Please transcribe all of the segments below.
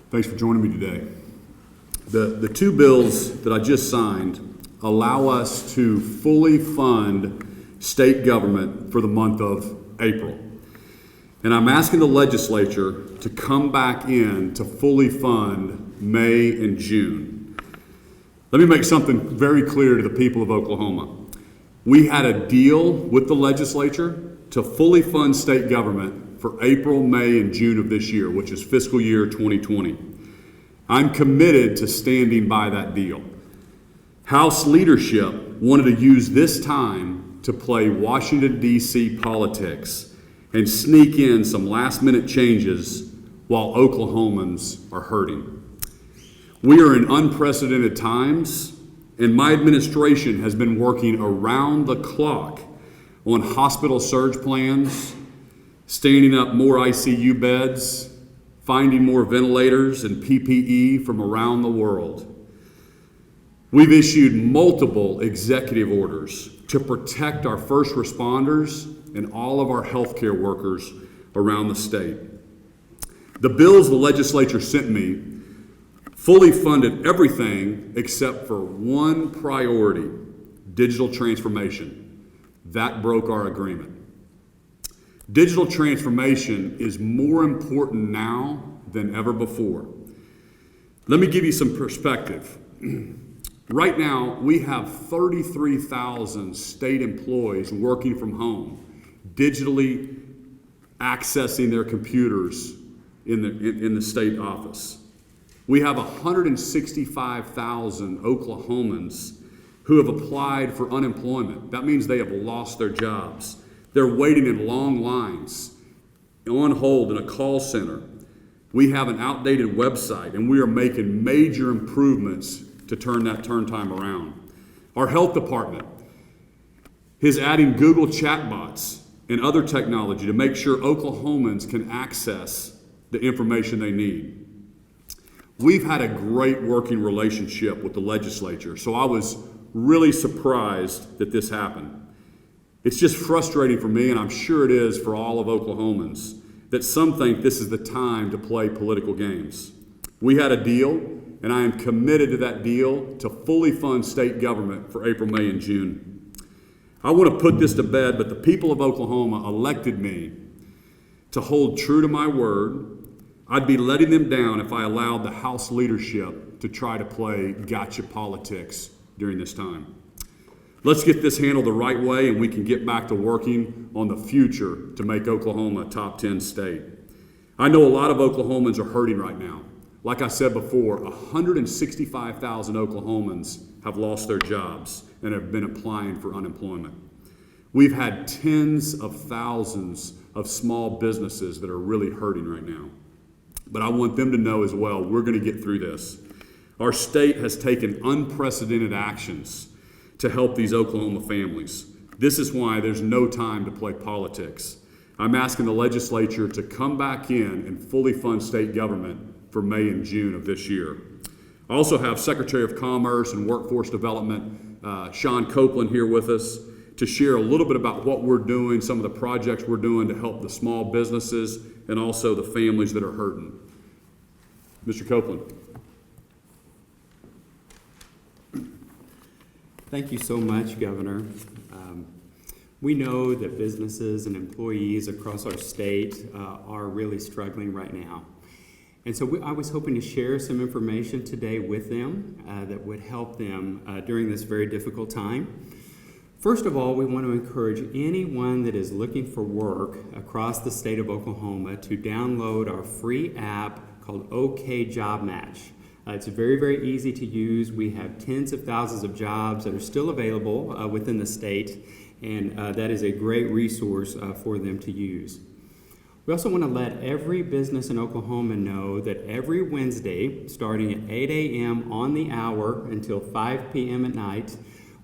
Thanks for joining me today. The two bills that I just signed allow us to fully fund state government for the month of April. And I'm asking the legislature to come back in to fully fund May and June. Let me make something very clear to the people of Oklahoma. We had a deal with the legislature to fully fund state government for April, May, and June of this year, which is fiscal year 2020. I'm committed to standing by that deal. House leadership wanted to use this time to play Washington, D.C. politics and sneak in some last-minute changes while Oklahomans are hurting. We are in unprecedented times, and my administration has been working around the clock on hospital surge plans, standing up more ICU beds, finding more ventilators and PPE from around the world. We've issued multiple executive orders to protect our first responders and all of our healthcare workers around the state. The bills the legislature sent me fully funded everything except for one priority: digital transformation. That broke our agreement. Digital transformation is more important now than ever before. Let me give you some perspective. Right now, we have 33,000 state employees working from home, digitally accessing their computers in the state office. We have 165,000 Oklahomans who have applied for unemployment. That means they have lost their jobs. They're waiting in long lines, on hold in a call center. We have an outdated website, and we are making major improvements to turn that turn time around. Our health department is adding Google chatbots and other technology to make sure Oklahomans can access the information they need. We've had a great working relationship with the legislature, so I was really surprised that this happened. It's just frustrating for me, and I'm sure it is for all of Oklahomans, that some think this is the time to play political games. We had a deal, and I am committed to that deal to fully fund state government for April, May, and June. I want to put this to bed, but the people of Oklahoma elected me to hold true to my word. I'd be letting them down if I allowed the House leadership to try to play gotcha politics during this time. Let's get this handled the right way, and we can get back to working on the future to make Oklahoma a top 10 state. I know a lot of Oklahomans are hurting right now. Like I said before, 165,000 Oklahomans have lost their jobs and have been applying for unemployment. We've had tens of thousands of small businesses that are really hurting right now. But I want them to know as well, we're going to get through this. Our state has taken unprecedented actions to help these Oklahoma families. This is why there's no time to play politics. I'm asking the legislature to come back in and fully fund state government for May and June of this year. I also have Secretary of Commerce and Workforce Development, Sean Copeland, here with us to share a little bit about what we're doing, some of the projects we're doing to help the small businesses and also the families that are hurting. Mr. Copeland. Thank you so much, Governor. We know that businesses and employees across our state are really struggling right now. And so I was hoping to share some information today with them that would help them during this very difficult time. First of all, we want to encourage anyone that is looking for work across the state of Oklahoma to download our free app called OK Job Match. It's very, very easy to use. We have tens of thousands of jobs that are still available within the state, and that is a great resource for them to use. We also want to let every business in Oklahoma know that every Wednesday, starting at 8 a.m. on the hour until 5 p.m. at night,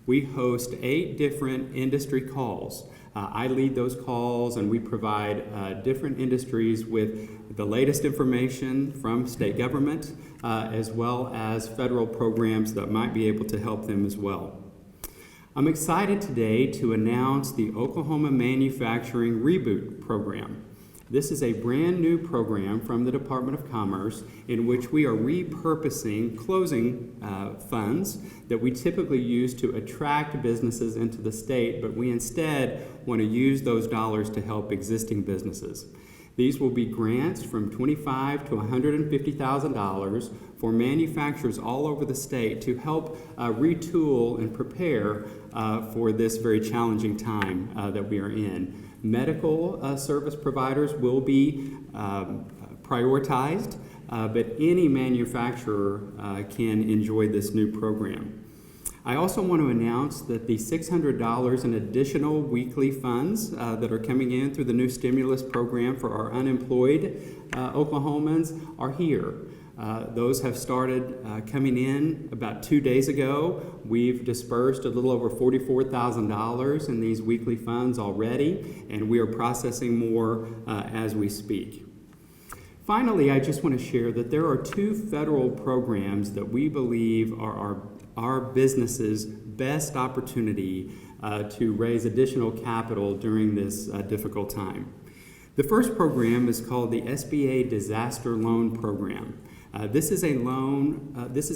we host 8 different industry calls. I lead those calls, and we provide different industries with the latest information from state government, as well as federal programs that might be able to help them as well. I'm excited today to announce the Oklahoma Manufacturing Reboot program. This is a brand new program from the Department of Commerce in which we are repurposing closing funds that we typically use to attract businesses into the state, but we instead want to use those dollars to help existing businesses. These will be grants from $25,000 to $150,000 for manufacturers all over the state to help retool and prepare for this very challenging time that we are in. Medical service providers will be prioritized, but any manufacturer can enjoy this new program. I also want to announce that the $600 in additional weekly funds that are coming in through the new stimulus program for our unemployed Oklahomans are here. Those have started coming in about 2 days ago. We've dispersed a little over $44,000 in these weekly funds already, and we are processing more as we speak. Finally, I just want to share that there are 2 federal programs that we believe are our business's best opportunity to raise additional capital during this difficult time. The first program is called the SBA Disaster Loan Program. This is a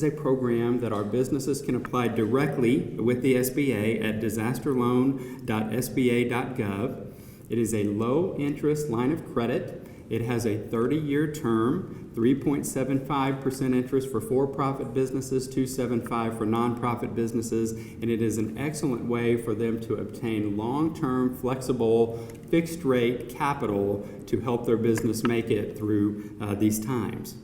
program that our businesses can apply directly with the SBA at disasterloan.sba.gov. It is a low-interest line of credit. It has a 30-year term, 3.75% interest for for-profit businesses, 2.75% for nonprofit businesses, and it is an excellent way for them to obtain long-term, flexible, fixed-rate capital to help their business make it through these times.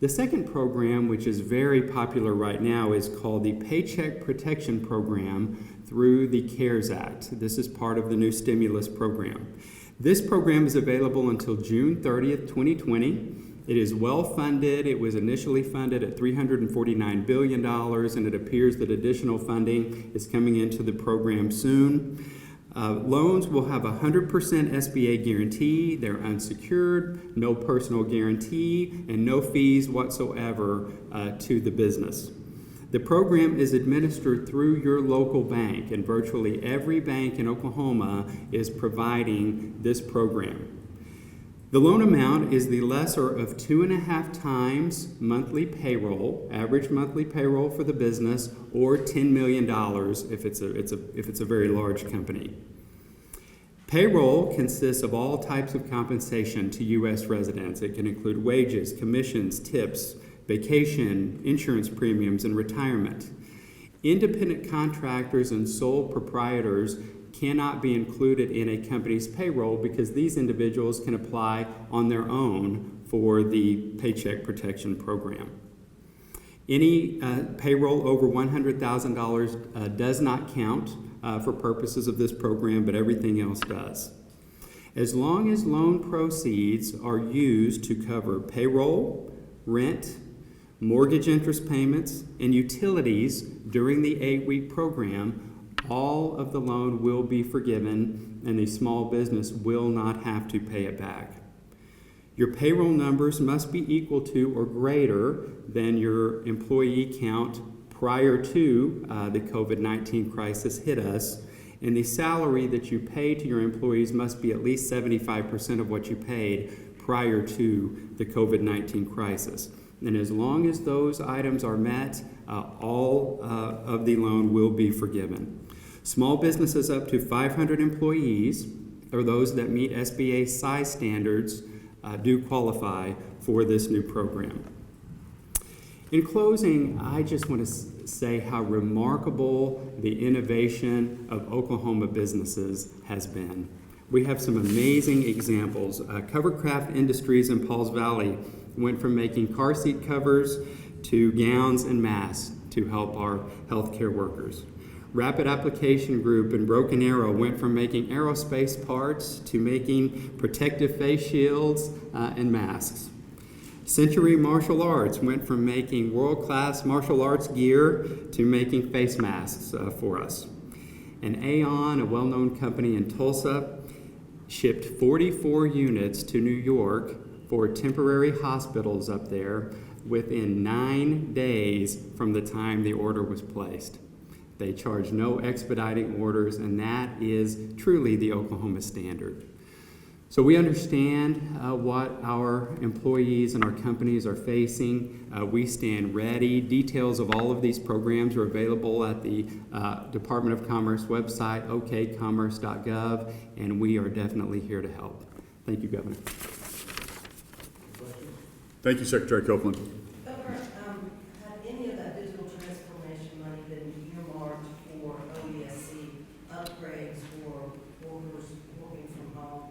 The second program, which is very popular right now, is called the Paycheck Protection Program through the CARES Act. This is part of the new stimulus program. This program is available until June 30th, 2020. It is well funded. It was initially funded at $349 billion, and it appears that additional funding is coming into the program soon. Loans will have 100% SBA guarantee. They're unsecured, no personal guarantee, and no fees whatsoever to the business. The program is administered through your local bank, and virtually every bank in Oklahoma is providing this program. The loan amount is the lesser of 2.5 times monthly payroll, average monthly payroll for the business, or $10 million if it's a very large company. Payroll consists of all types of compensation to U.S. residents. It can include wages, commissions, tips, vacation, insurance premiums, and retirement. Independent contractors and sole proprietors cannot be included in a company's payroll because these individuals can apply on their own for the Paycheck Protection Program. Any payroll over $100,000 does not count for purposes of this program, but everything else does. As long as loan proceeds are used to cover payroll, rent, mortgage interest payments, and utilities during the 8-week program, all of the loan will be forgiven and the small business will not have to pay it back. Your payroll numbers must be equal to or greater than your employee count prior to the COVID-19 crisis hit us, and the salary that you pay to your employees must be at least 75% of what you paid prior to the COVID-19 crisis. And as long as those items are met, all of the loan will be forgiven. Small businesses up to 500 employees, or those that meet SBA size standards, do qualify for this new program. In closing, I just want to say how remarkable the innovation of Oklahoma businesses has been. We have some amazing examples. Covercraft Industries in Pauls Valley went from making car seat covers to gowns and masks to help our healthcare workers. Rapid Application Group in Broken Arrow went from making aerospace parts to making protective face shields and masks. Century Martial Arts went from making world-class martial arts gear to making face masks for us. And Aon, a well-known company in Tulsa, shipped 44 units to New York for temporary hospitals up there within 9 days from the time the order was placed. They charge no expediting orders, and that is truly the Oklahoma standard. So we understand what our employees and our companies are facing. We stand ready. Details of all of these programs are available at the Department of Commerce website, okcommerce.gov, and we are definitely here to help. Thank you, Governor. Thank you, Secretary Copeland. Governor, had any of that digital transformation money been earmarked for OESC upgrades or workers working from home?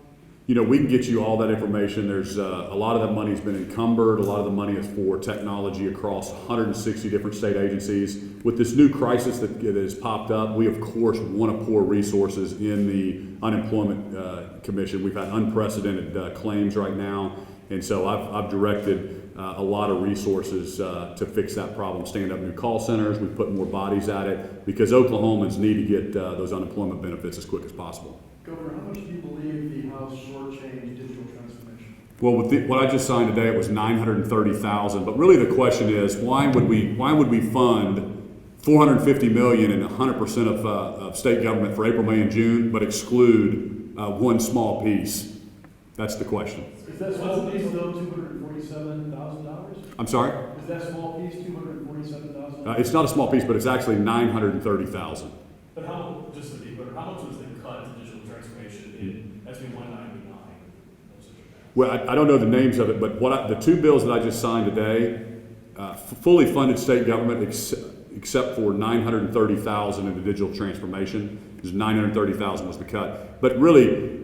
You know, we can get you all that information. There's a lot of that money's been encumbered. A lot of the money is for technology across 160 different state agencies. With this new crisis that has popped up, we of course want to pour resources in the unemployment commission. We've had unprecedented claims right now, and so I've directed a lot of resources to fix that problem. Stand up new call centers. We've put more bodies at it because Oklahomans need to get those unemployment benefits as quick as possible. Governor, how much do you believe the House shortchanged digital transformation? Well, with what I just signed today, it was $930,000. But really, the question is, why would we fund $450 million and 100% of state government for April, May, and June, but exclude one small piece? That's the question. Is that small piece though $247,000? I'm sorry? Is that small piece $247,000? It's not a small piece, but it's actually $930,000. But how, just to be clear, how much was the cut to digital transformation in SB 199? Well, I don't know the names of it, but the two bills that I just signed today, fully funded state government except for $930,000 in the digital transformation. Because $930,000 was the cut. But really,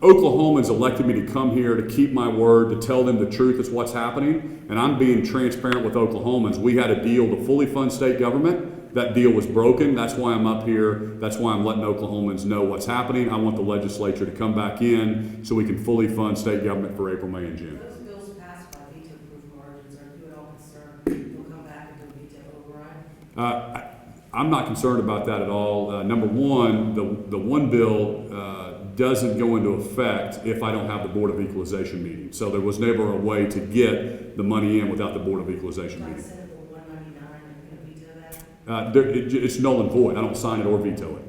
Oklahomans elected me to come here to keep my word, to tell them the truth is what's happening, and I'm being transparent with Oklahomans. We had a deal to fully fund state government. That deal was broken. That's why I'm up here. That's why I'm letting Oklahomans know what's happening. I want the legislature to come back in so we can fully fund state government for April, May, and June. Those bills passed by veto-proof margins. Are you at all concerned you'll come back and do veto override? I'm not concerned about that at all. Number one, the one bill doesn't go into effect if I don't have the Board of Equalization meeting. So there was never a way to get the money in without the Board of Equalization meeting. Senate Bill 199, are you going to veto that? It's null and void. I don't sign it or veto it.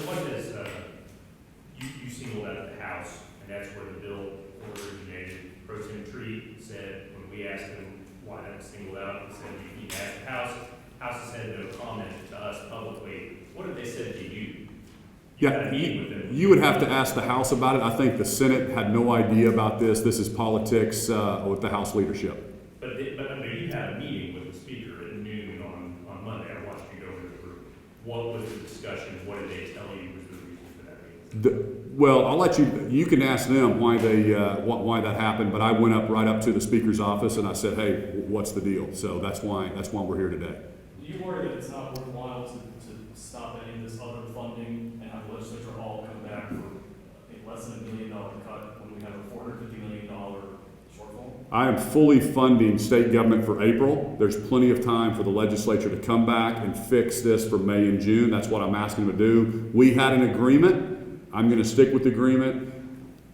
What is, you singled out the House, and that's where the bill originated. Pro Tem Treat said, when we asked him why that was singled out, he said, you need to ask the House. House has had no comment to us publicly. What have they said to you? Yeah, you would have to ask the House about it. I think the Senate had no idea about this. This is politics with the House leadership. But I mean, you had a meeting with the Speaker at noon on Monday. I watched you go over the group. What was the discussion? What did they tell you was the reason for that meeting? Well, I'll let you can ask them why why that happened, but I went right up to the Speaker's office and I said, hey, what's the deal? So that's why we're here today. Do you worry that it's not worthwhile to stop any of this other funding and have the legislature all come back for a less than $1 million cut when we have a $450 million shortfall? I am fully funding state government for April. There's plenty of time for the legislature to come back and fix this for May and June. That's what I'm asking them to do. We had an agreement. I'm going to stick with the agreement.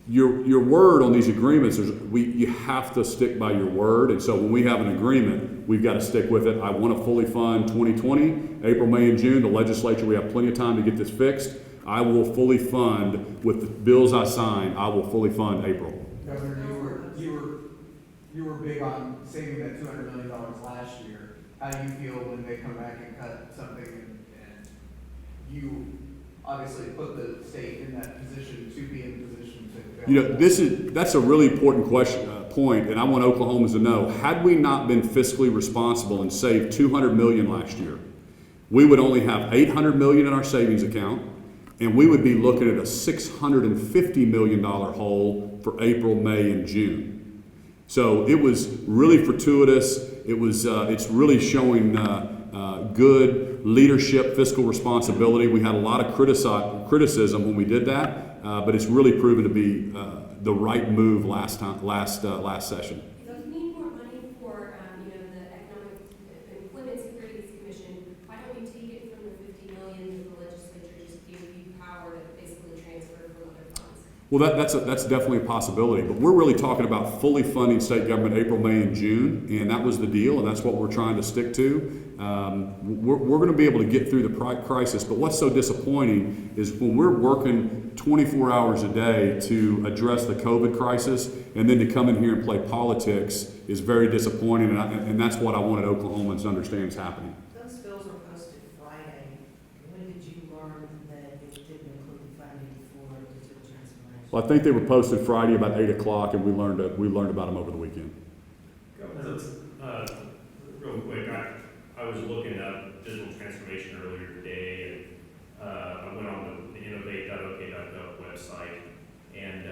Your word on these agreements you have to stick by your word, and so when we have an agreement, we've got to stick with it. I want to fully fund 2020, April, May, and June. The legislature, we have plenty of time to get this fixed. I will fully fund with the bills I sign. I will fully fund April. Governor, you were big on saving that $200 million last year. How do you feel when they come back and cut something and you obviously put the state in that position to be in a position to? You know, that's a really important point, and I want Oklahomans to know. Had we not been fiscally responsible and saved $200 million last year, we would only have $800 million in our savings account, and we would be looking at a $650 million hole for April, May, and June. So it was really fortuitous. It's really showing good leadership, fiscal responsibility. We had a lot of criticism when we did that, but it's really proven to be the right move last session. So if you need more money for the Economic Employment Securities Commission, why don't you take it from the $50 million that the legislature just gave you power to basically transfer from other funds? Well, that's definitely a possibility, but we're really talking about fully funding state government April, May, and June, and that was the deal, and that's what we're trying to stick to. we're going to be able to get through the crisis. But what's so disappointing is when we're working 24 hours a day to address the COVID crisis, and then to come in here and play politics is very disappointing, and that's what I wanted Oklahomans to understand is happening. Those bills are posted Friday. When did you learn that it didn't include funding for digital transformation? Well, I think they were posted Friday about 8 o'clock, and we learned about them over the weekend. Real quick, I was looking up digital transformation earlier today, and I went on the innovate.ok.gov website, and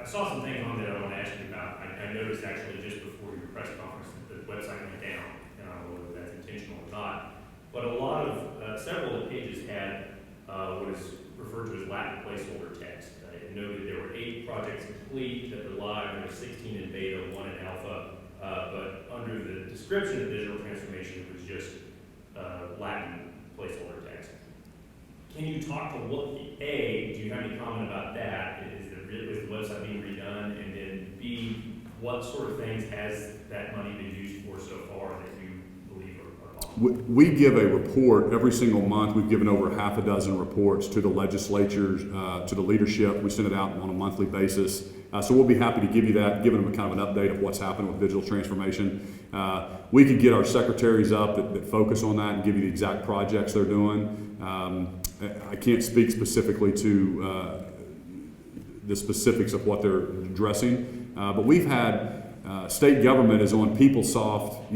I saw some things on there I want to ask you about. I noticed actually just before your press conference that the website went down, and I don't know whether that's intentional or not, but a lot of, several of the pages had what is referred to as Latin placeholder text. It noted there were 8 projects complete that were live, there were 16 in beta, 1 in alpha, but under the description of digital transformation, it was just Latin placeholder text. Can you talk to what, A, do you have any comment about that? Is the website being redone? And then B, what sort of things has that money been used for so far that you believe are possible? We give a report every single month. We've given over half a dozen reports to the legislatures, to the leadership. We send it out on a monthly basis. So we'll be happy to give you that, giving them a kind of an update of what's happening with digital transformation. We could get our secretaries up that focus on that and give you the exact projects they're doing. I can't speak specifically to the specifics of what they're addressing, but we've had state government is on PeopleSoft,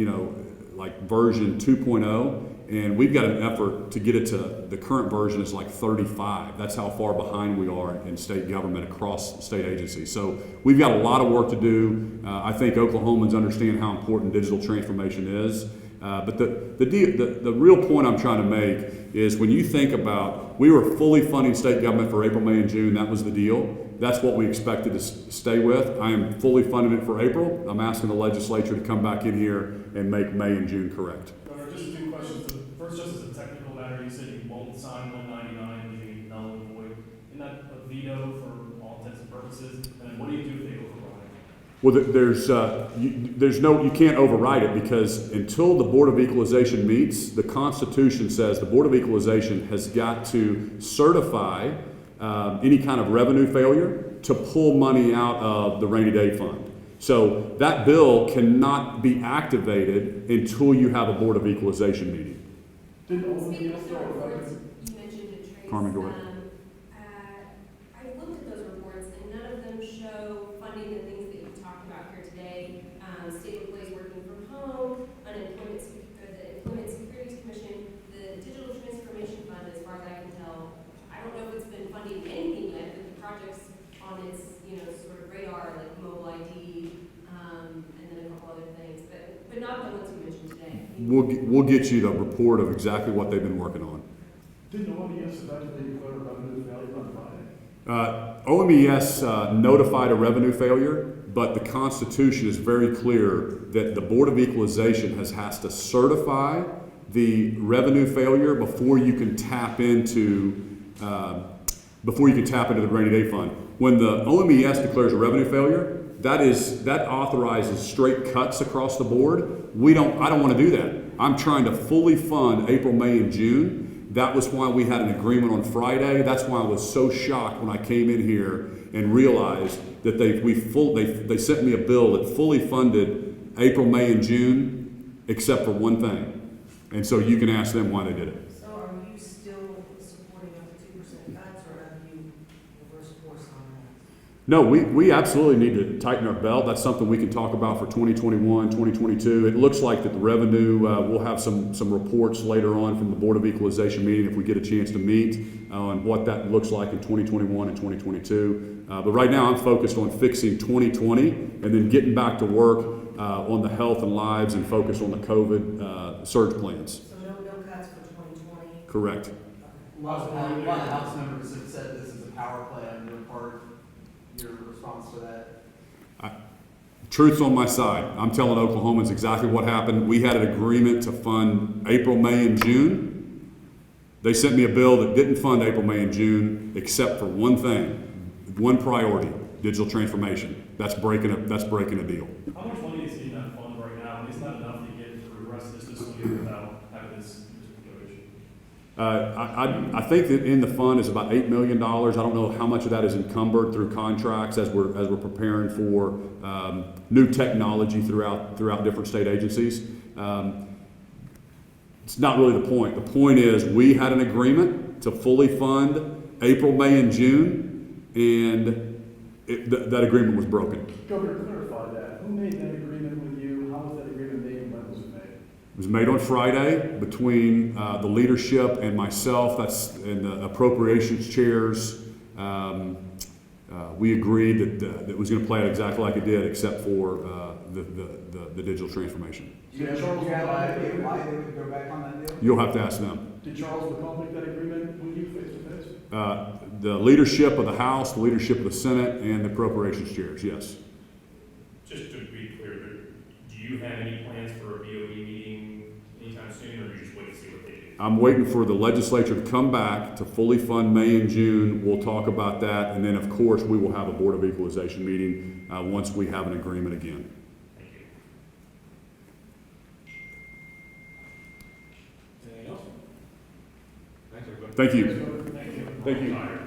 like version 2.0, and we've got an effort to get it to the current version is like 35. That's how far behind we are in state government across state agencies. So we've got a lot of work to do. I think Oklahomans understand how important digital transformation is. But the real point I'm trying to make is when you think about, we were fully funding state government for April, May, and June. That was the deal. That's what we expected to stay with. I am fully funding it for April. I'm asking the legislature to come back in here and make May and June correct. Governor, just 2 questions. First, just as a technical matter, you said you won't sign 199, leaving it null and void. Isn't that a veto for all intents and purposes? And then what do you do if they override? Well, you can't override it because until the Board of Equalization meets, the Constitution says the Board of Equalization has got to certify any kind of revenue failure to pull money out of the rainy day fund. So that bill cannot be activated until you have a Board of Equalization meeting. Speaking of the reports, you mentioned it, Trace. Carmen, go ahead. I looked at those reports and none of them show funding the things that you talked about here today. State employees working from home, the Employment Securities Commission, the Digital Transformation Fund, as far as I can tell. I don't know if it's been funding anything yet, but the projects on its, sort of radar, like mobile ID, and then a couple other things, but not the ones you mentioned today. We'll get you the report of exactly what they've been working on. Didn't OMES eventually declare a revenue failure on Friday? OMES notified a revenue failure, but the Constitution is very clear that the Board of Equalization has to certify the revenue failure before you can tap into the rainy day fund. When the OMES declares a revenue failure, that authorizes straight cuts across the board. I don't want to do that. I'm trying to fully fund April, May, and June. That was why we had an agreement on Friday. That's why I was so shocked when I came in here and realized that they sent me a bill that fully funded April, May, and June, except for one thing. And so you can ask them why they did it. So are you still supporting up to 2% cuts, or have you reversed course on that? No, we absolutely need to tighten our belt. That's something we can talk about for 2021, 2022. It looks like that the revenue, we'll have some reports later on from the Board of Equalization meeting if we get a chance to meet on what that looks like in 2021 and 2022. But right now I'm focused on fixing 2020 and then getting back to work on the health and lives and focus on the COVID surge plans. So no cuts for 2020? Correct. A lot of House members have said this is a power play on your part. Your response to that? Truth's on my side. I'm telling Oklahomans exactly what happened. We had an agreement to fund April, May, and June. They sent me a bill that didn't fund April, May, and June, except for one thing, one priority: digital transformation. That's breaking a deal. How much money is in that fund right now? And isn't that enough to get through the rest of this fiscal year without I think that in the fund is about $8 million. I don't know how much of that is encumbered through contracts as we're preparing for new technology throughout different state agencies. It's not really the point. The point is we had an agreement to fully fund April, May, and June, and that agreement was broken. Governor, clarify that. Who made that agreement with you? How was that agreement made and when was it made? It was made on Friday between the leadership and myself. That's and the appropriations chairs. We agreed that it was going to play out exactly like it did, except for the digital transformation. Do you have any idea why they would go back on that deal? You'll have to ask them. Did Charles McCall make that agreement with you face to face? The leadership of the House, the leadership of the Senate, and the appropriations chairs. Yes. Just to be clear, do you have any plans for a BOE meeting anytime soon, or you just wait to see what they do? I'm waiting for the legislature to come back to fully fund May and June. We'll talk about that, and then of course we will have a Board of Equalization meeting once we have an agreement again. Thank you. Anything else? Thanks, everybody. Thank you. Thank you. Thank you. Tired.